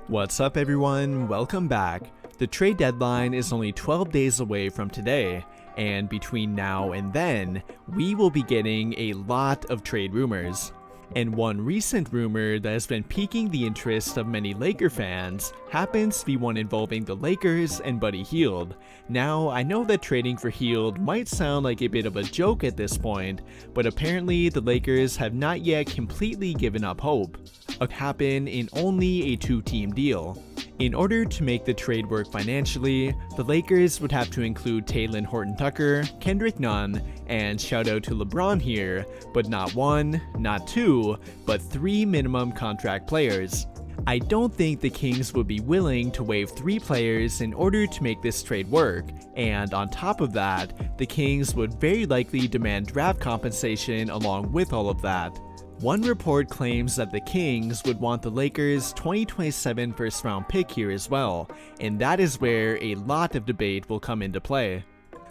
What's up everyone, welcome back. The trade deadline is only 12 days away from today, and between now and then, we will be getting a lot of trade rumors. And one recent rumor that has been piquing the interest of many Laker fans happens to be one involving the Lakers and Buddy Hield. Now, I know that trading for Hield might sound like a bit of a joke at this point, but apparently the Lakers have not yet completely given up hope of happen in only a two-team deal. In order to make the trade work financially, the Lakers would have to include Talen Horton-Tucker, Kendrick Nunn, and shout out to LeBron here, but not one, not two, but three minimum contract players. I don't think the Kings would be willing to waive three players in order to make this trade work, and on top of that, the Kings would very likely demand draft compensation along with all of that. One report claims that the Kings would want the Lakers' 2027 first round pick here as well, and that is where a lot of debate will come into play.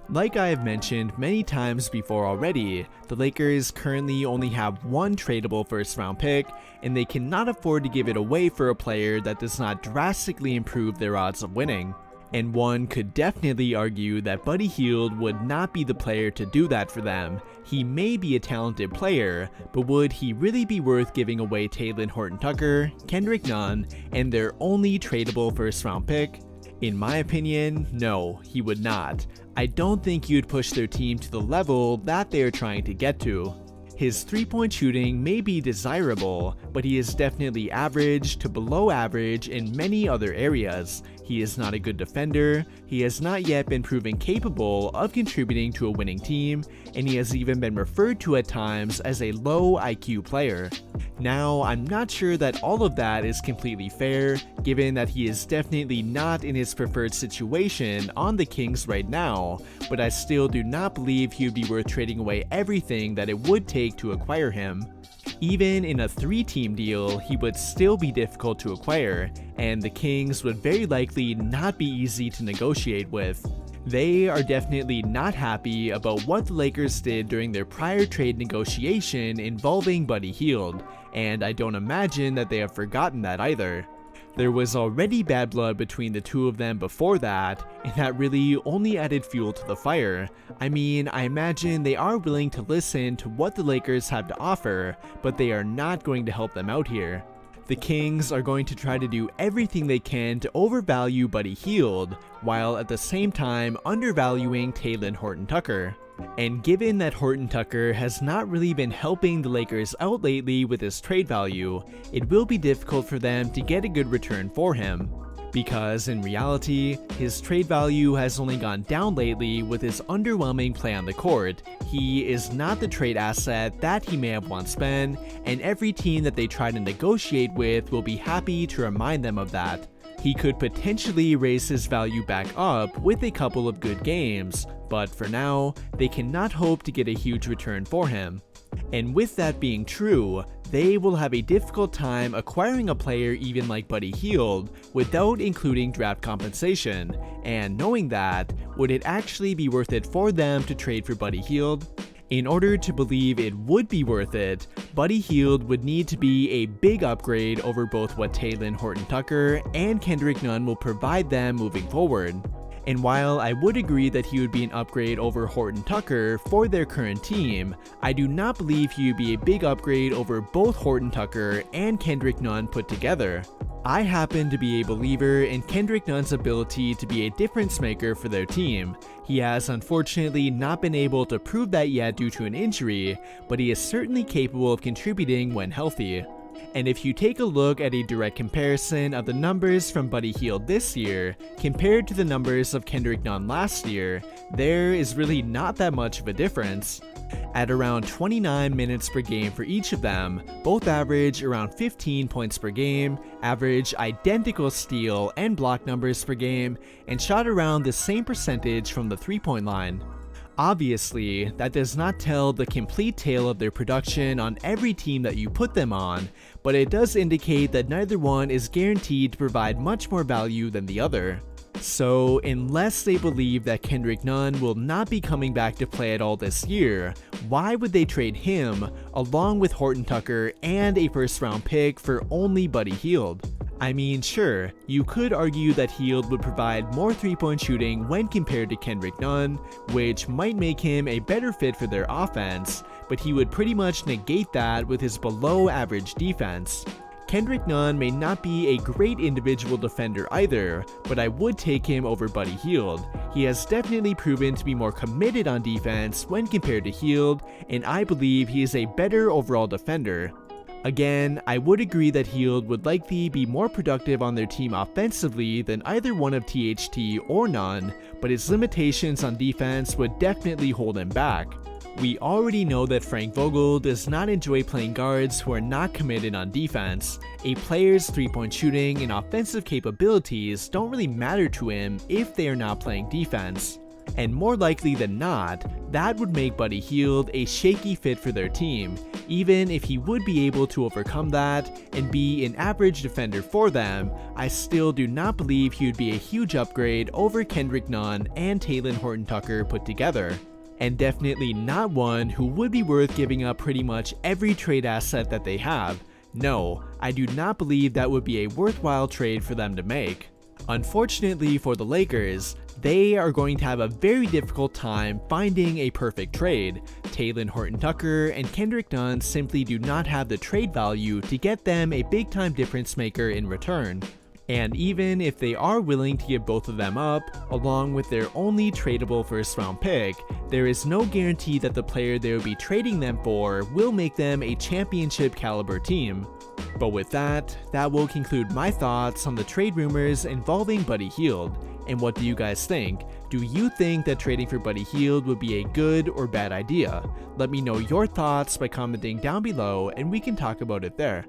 Like I have mentioned many times before already, the Lakers currently only have one tradable first round pick, and they cannot afford to give it away for a player that does not drastically improve their odds of winning. And one could definitely argue that Buddy Hield would not be the player to do that for them. He may be a talented player, but would he really be worth giving away Talen Horton-Tucker, Kendrick Nunn, and their only tradable first round pick? In my opinion, no, he would not. I don't think he would push their team to the level that they are trying to get to. His three-point shooting may be desirable, but he is definitely average to below average in many other areas. He is not a good defender, he has not yet been proven capable of contributing to a winning team, and he has even been referred to at times as a low IQ player. Now, I'm not sure that all of that is completely fair, given that he is definitely not in his preferred situation on the Kings right now, but I still do not believe he would be worth trading away everything that it would take to acquire him. Even in a three-team deal, he would still be difficult to acquire, and the Kings would very likely not be easy to negotiate with. They are definitely not happy about what the Lakers did during their prior trade negotiation involving Buddy Hield, and I don't imagine that they have forgotten that either. There was already bad blood between the two of them before that, and that really only added fuel to the fire. I mean, I imagine they are willing to listen to what the Lakers have to offer, but they are not going to help them out here. The Kings are going to try to do everything they can to overvalue Buddy Hield, while at the same time undervaluing Talen Horton-Tucker. And given that Horton-Tucker has not really been helping the Lakers out lately with his trade value, it will be difficult for them to get a good return for him. Because in reality, his trade value has only gone down lately with his underwhelming play on the court. He is not the trade asset that he may have once been, and every team that they try to negotiate with will be happy to remind them of that. He could potentially raise his value back up with a couple of good games, but for now, they cannot hope to get a huge return for him. And with that being true, they will have a difficult time acquiring a player even like Buddy Hield without including draft compensation, and knowing that, would it actually be worth it for them to trade for Buddy Hield? In order to believe it would be worth it, Buddy Hield would need to be a big upgrade over both what Talen Horton-Tucker and Kendrick Nunn will provide them moving forward. And while I would agree that he would be an upgrade over Horton-Tucker for their current team, I do not believe he would be a big upgrade over both Horton-Tucker and Kendrick Nunn put together. I happen to be a believer in Kendrick Nunn's ability to be a difference maker for their team. He has unfortunately not been able to prove that yet due to an injury, but he is certainly capable of contributing when healthy. And if you take a look at a direct comparison of the numbers from Buddy Hield this year compared to the numbers of Kendrick Nunn last year, there is really not that much of a difference. At around 29 minutes per game for each of them, both average around 15 points per game, average identical steal and block numbers per game, and shot around the same percentage from the three-point line. Obviously, that does not tell the complete tale of their production on every team that you put them on, but it does indicate that neither one is guaranteed to provide much more value than the other. So, unless they believe that Kendrick Nunn will not be coming back to play at all this year, why would they trade him along with Horton-Tucker and a first round pick for only Buddy Hield? I mean, sure, you could argue that Hield would provide more 3-point shooting when compared to Kendrick Nunn, which might make him a better fit for their offense, but he would pretty much negate that with his below average defense. Kendrick Nunn may not be a great individual defender either, but I would take him over Buddy Hield. He has definitely proven to be more committed on defense when compared to Hield, and I believe he is a better overall defender. Again, I would agree that Hield would likely be more productive on their team offensively than either one of THT or Nunn, but his limitations on defense would definitely hold him back. We already know that Frank Vogel does not enjoy playing guards who are not committed on defense. A player's 3-point shooting and offensive capabilities don't really matter to him if they are not playing defense. And more likely than not, that would make Buddy Hield a shaky fit for their team, even if he would be able to overcome that and be an average defender for them. I still do not believe he would be a huge upgrade over Kendrick Nunn and Talen Horton-Tucker put together, and definitely not one who would be worth giving up pretty much every trade asset that they have. No, I do not believe that would be a worthwhile trade for them to make. Unfortunately for the Lakers, they are going to have a very difficult time finding a perfect trade. Talen Horton-Tucker and Kendrick Nunn simply do not have the trade value to get them a big time difference maker in return. And even if they are willing to give both of them up, along with their only tradable first round pick, there is no guarantee that the player they will be trading them for will make them a championship caliber team. But with that will conclude my thoughts on the trade rumors involving Buddy Hield. And what do you guys think? Do you think that trading for Buddy Hield would be a good or bad idea? Let me know your thoughts by commenting down below and we can talk about it there.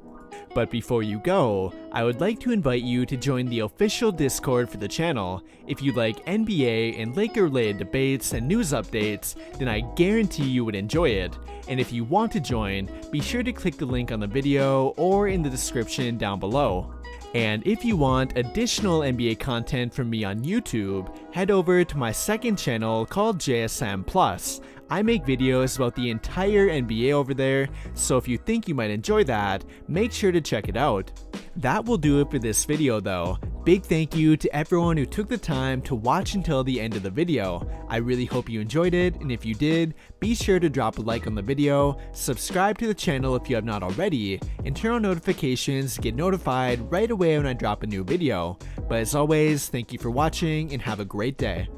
But before you go, I would like to invite you to join the official Discord for the channel. If you like NBA and Laker-related debates and news updates, then I guarantee you would enjoy it. And if you want to join, be sure to click the link on the video or in the description down below. And if you want additional NBA content from me on YouTube, head over to my second channel called JSM Plus. I make videos about the entire NBA over there, so if you think you might enjoy that, make sure to check it out. That will do it for this video though. Big thank you to everyone who took the time to watch until the end of the video. I really hope you enjoyed it, and if you did, be sure to drop a like on the video, subscribe to the channel if you have not already, and turn on notifications to get notified right away when I drop a new video. But as always, thank you for watching and have a great day.